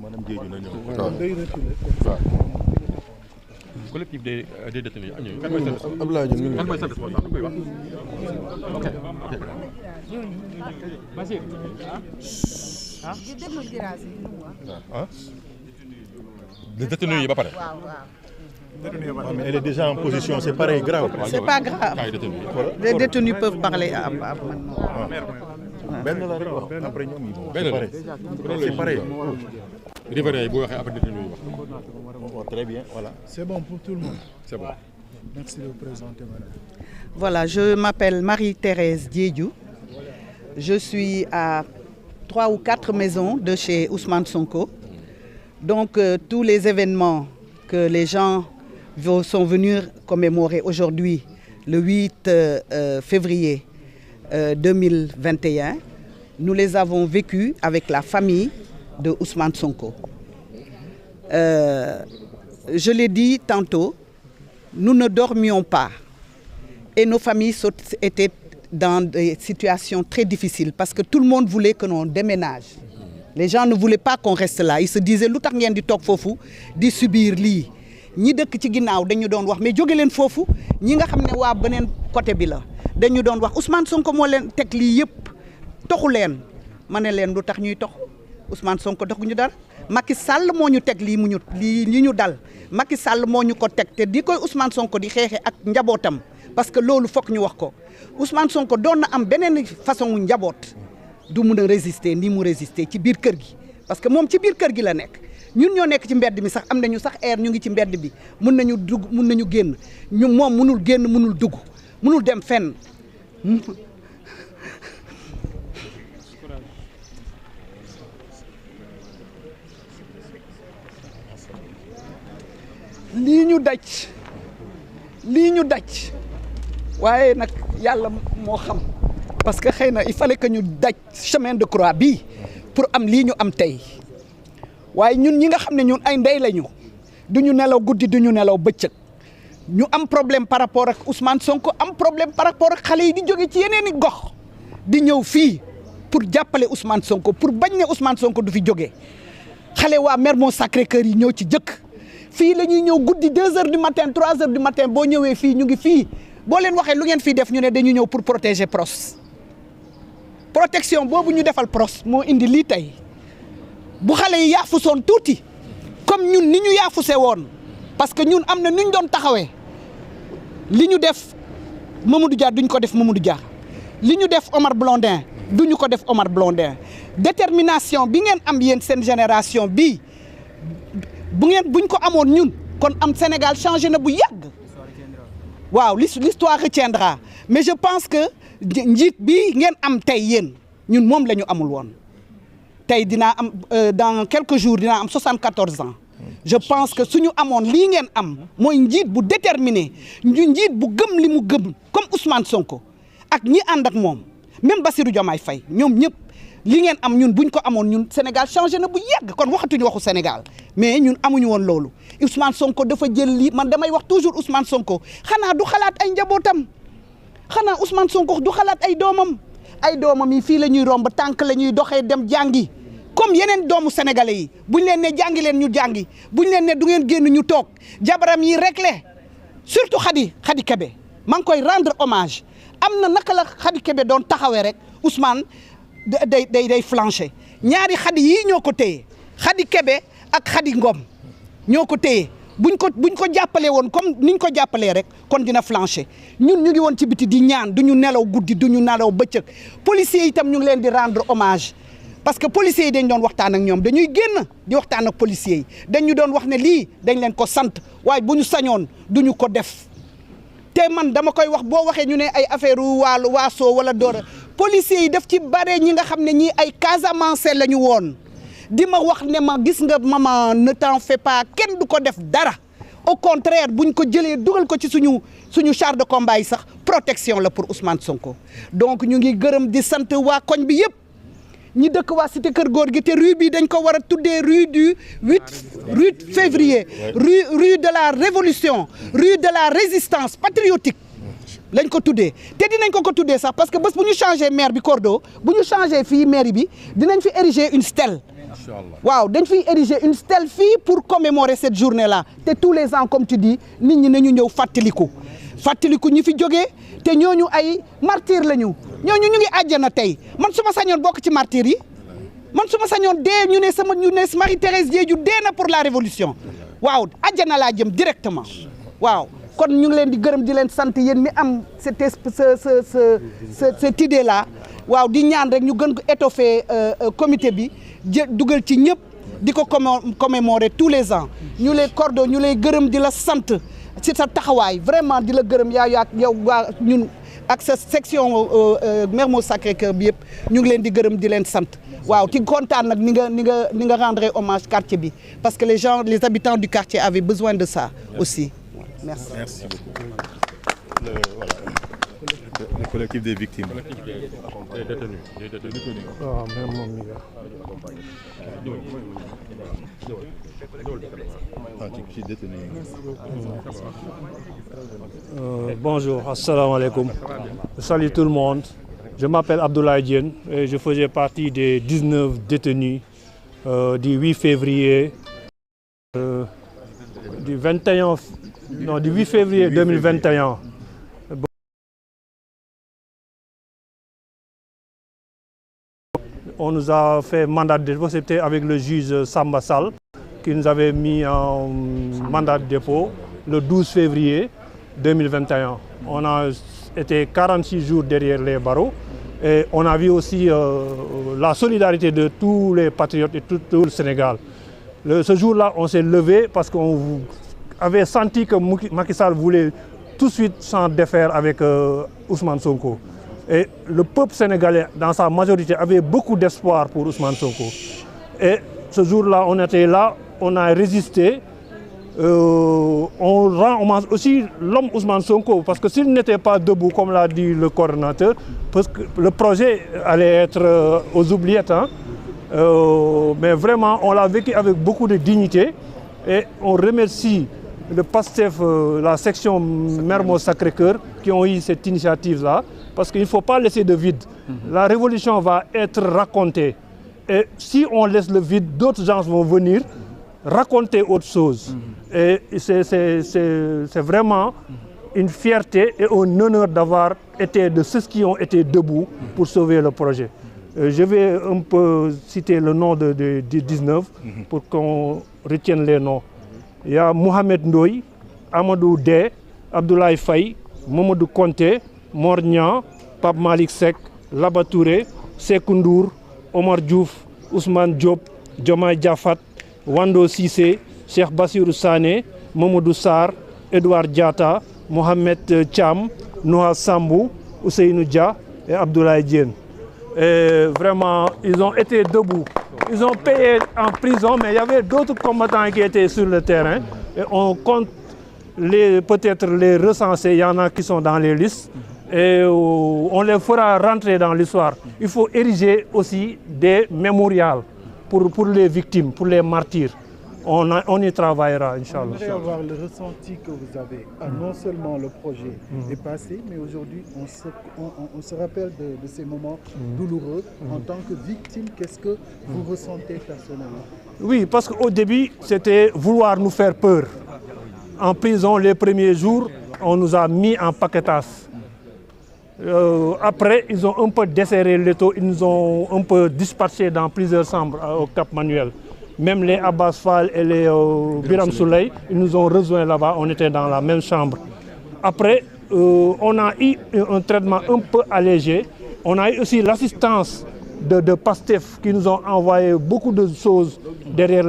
madame Diédhiou na ñëw. waaw. collectif des détenus yi. kan Abdoulaye Diop kan mooy sa responsable koy wax. ok. les détenus yi ba pare. mais elle est déjà en position, c'est pareil, grave. C'est pas grave. Les détenus peuvent parler à maintenant. Ben la rek wax après ñoom yi c'est pareil. Riverains yi boo waxee après détenus yi wax. Très bien, voilà. C'est bon pour tout le monde. C'est bon. Merci de vous présenter, madame. Voilà, je m'appelle Marie-Thérèse Diédhiou. Je suis à 3 ou 4 maisons de chez Ousmane Sonko. Donc tous les événements que les gens sont venus commémorer aujourd'hui, le 8 février 2021, nous les avons vécus avec la famille de Ousmane Sonko. Je l'ai dit tantôt, nous ne dormions pas et nos familles étaient dans des situations très difficiles parce que tout le monde voulait que l'on déménage. Les gens ne voulaient pas qu'on reste là. Ils se disaient, lu tax ngeen di toog foofu di subir lii ñi dëkk ci ginnaaw dañu doon wax mais jóge leen foofu ñi nga xam ne waa beneen côté bi la dañu doon wax Ousmane Sonko moo leen teg lii yëpp toxu leen ma ne leen lu tax ñuy tox Ousmane Sonko doxuñu dara Macky Sall moo ñu teg lii mu ñu li ñu dal Macky Sall moo ñu ko teg te di koy Ousmane Sonko di xeexe ak njabootam parce que loolu foog ñu wax ko Ousmane Sonko doon na am beneen façon njaboot du mun a résister ni mu résister ci biir kër gi parce que moom ci biir kër gi la nekk ñun ñoo nekk ci mbedd mi sax am nañu sax air ñu ngi ci mbedd bi mun nañu dugg mun nañu génn ñu moom munul génn munul dugg munul dem fenn lii ñu daj waaye nag yàlla moo xam parce que xëy na il fallait que ñu daj chemin de croix bii pour am lii ñu am tey waaye ñun ñi nga xam ne ñun ay ndey lañu duñu nelaw guddi duñu nelaw bëccëg ñu am problème par rapport ak Ousmane Sonko am problème par rapport ak xale yi di jóge ci yeneen i gox di ñëw fii pour jàppale Ousmane Sonko pour bañ ne Ousmane Sonko du fi jóge xale waa Mermoz Sacré-Cœur yi ñëw ci jëkk fii la ñuy ñëw guddi 2 heures du matin 3 heures du matin boo ñëwee fii ñu ngi fii boo leen waxee lu ngeen fii def ñu ne dañu ñëw pour protéger PROS protection boobu ñu defal PROS moo indi lii tey bu xale yi yaafusoon tuuti comme ñun ni ñu yaafuse woon parce que ñun am na nu ñu doon taxawee li ñu def Mamadou Dia duñ ko def Mamadou Dia li ñu def Omar Blondin duñu ko def Omar Blondin détermination bi ngeen am yéen seen génération bii buñ ko amoon ñun kon am Sénégal changé na bu yàgg waaw l'histoire retiendra mais je pense que njiit bi ngeen am tey yéen ñun moom la ñu amul woon tey dinaa am dans quelques jours dinaa am 74 ans je pense que suñu amoon lii ngeen am mooy njiit bu déterminé njiit bu gëm li mu gëm comme Ousmane Sonko ak ñi ànd ak moom même Bassirou Diomaye Faye ñoom ñëpp li ngeen am ñun buñ ko amoon ñun Sénégal changé na bu yàgg kon waxatuñu waxu Sénégal mais ñun amuñu woon loolu Ousmane Sonko dafa jël lii man damay wax toujours Ousmane Sonko xanaa du xalaat ay njabootam xanaa Ousmane Sonko du xalaat ay doomam yi fii la ñuy romb tànk la ñuy doxee dem jàngi comme yeneen doomu sénégalais yi buñ leen ne jàngi leen ñu jàngi buñ leen ne du ngeen génn ñu toog jabaram yi réglé surtout Khady Kébé maa ngi koy rendre hommage am na naka la Khady Kébé doon taxawee rek Ousmane day flanché ñaari Khady yii ñoo ko téye Khady Kébé ak Khady Ngom ñoo ko téye buñ ko jàppalee woon comme niñ ko jàppalee rek kon dina flanché ñun ñu ngi woon ci biti di ñaan duñu nelaw guddi duñu nelaw bëccëg policiers yi itam ñu ngi leen di rendre hommage parce que policiers yi dañ doon waxtaan ak ñoom dañuy génn di waxtaan ak policiers yi dañu doon wax ne lii dañ leen ko sant waaye bu ñu sañoon duñu ko def te man dama koy wax boo waxee ñu ne ay affaire waasoo wala doora policiers yi daf ci bare ñi nga xam ne ñii ay Casamance la ñu woon di ma wax ne ma gis nga maman ne t'en fais pas kenn du ko def dara au contraire buñ ko jëlee dugal ko ci suñu char de combat yi sax protection la pour Ousmane Sonko donc ñu ngi gërëm di sant waa koñ bi yëpp ñi dëkk waa cité Kër Góor gi te rue bi dañ ko war a tuddee rue du 8 février rue de la révolution rue de la résistance patriotique lañ ko tuddee te dinañ ko tuddee sax parce que bés bu ñu changé maire bi Cordo bu ñu changé fii mairie bi dinañ fi ériger une stèle waaw dañ fiy ériger une stèle fii pour commémorer cette journée-là te tous les ans comme tu dis nit ñi nañu ñëw fàttaliku ñi fi jógee te ñooñu ay martyr lañu ñooñu ñu ngi àjjana tey man su ma sañoon bokk ci martyr yi man su ma sañoon dee ñu ne Marie-Thérèse Diédhiou dee na pour la révolution waaw àjjana laa jëm directement waaw kon ñu ngi leen di gërëm di leen sant yéen mi am cette idée là waaw di ñaan rek ñu gën ko étoffer comité bi dugal ci ñëpp di ko commémorer tous les ans ñu lay cordon ñu lay gërëm di la sant ci sa taxawaay vraiment di la gërëm yow waa ñun ak sa section Mermoz Sacré-Cœur bi yëpp ñu ngi leen di gërëm di leen sant waaw ci kontaan nag ni nga rendre hommage quartier bi parce que les habitants du quartier avaient besoin de ça aussi. Merci. Merci beaucoup. Le collectif des victimes. Des détenus. Bonjour, assalamu alaikum. Je salue tout le monde. Je m'appelle Abdoulaye Diène et je faisais partie des 19 détenus du 8 février du 8 février 2021. On nous a fait mandat de dépôt, c'était avec le juge Samba Sall qui nous avait mis en mandat de dépôt le 12 février 2021. On a été 46 jours derrière les barreaux et on a vu aussi la solidarité de tous les patriotes et tout le Sénégal. Ce jour-là, on s'est levé parce qu'on avait senti que Macky Sall voulait tout de suite s'en défaire avec Ousmane Sonko. Et le peuple sénégalais, dans sa majorité, avait beaucoup d'espoir pour Ousmane Sonko. Et ce jour-là, on était là, on a résisté. On rend hommage aussi l'homme Ousmane Sonko, parce que s'il n'était pas debout, comme l'a dit le coordonnateur, parce que le projet allait être aux oubliettes. Mais vraiment, on l'a vécu avec beaucoup de dignité. Et on remercie le PASTEF, la section Mermoz Sacré-Cœur, qui ont eu cette initiative-là. Parce qu'il ne faut pas laisser de vide. La révolution va être racontée. Et si on laisse le vide, d'autres gens vont venir raconter autre chose. Et c'est vraiment une fierté et un honneur d'avoir été de ceux qui ont été debout pour sauver le projet. Je vais un peu citer le nom de 19 pour qu'on retienne les noms. Il y a Mohamed Ndoye, Amadou Dé, Abdoulaye Faye, Mamadou Konté, Mor Niang, Pape Malick Seck, Laba Touré, Sékou Ndour, Omar Diouf, Ousmane Diop, Diomaye Diafat, Wando Cissé, Cheikh Bassirou Sané, Mamadou Sarr, Edouard Diatta, Mohamed Thiam, Noah Sambou, Ousseynou Dia et Abdoulaye Diène. Et vraiment, ils ont été debout. Ils ont payé en prison, mais il y avait d'autres combattants qui étaient sur le terrain. Et on compte peut-être les recenser, il y en a qui sont dans les listes. Et on les fera rentrer dans l'histoire. Il faut ériger aussi des mémorials pour les victimes, pour les martyrs. On y travaillera, Inch'Allah. J'aimerais avoir le ressenti que vous avez. Non seulement le projet est passé, mais aujourd'hui, on se rappelle de ces moments douloureux. En tant que victime, qu'est-ce que vous ressentez personnellement? Oui, parce qu'au début, c'était vouloir nous faire peur. En prison, les premiers jours, on nous a mis en paquetage. Après, ils ont un peu desserré l'étau, ils nous ont un peu dispatchés dans plusieurs chambres au Cap Manuel. Même les Abbas Fall et les Biram Souley, ils nous ont rejoints là-bas, on était dans la même chambre. Après, on a eu un traitement un peu allégé. On a eu aussi l'assistance de PASTEF qui nous ont envoyé beaucoup de choses derrière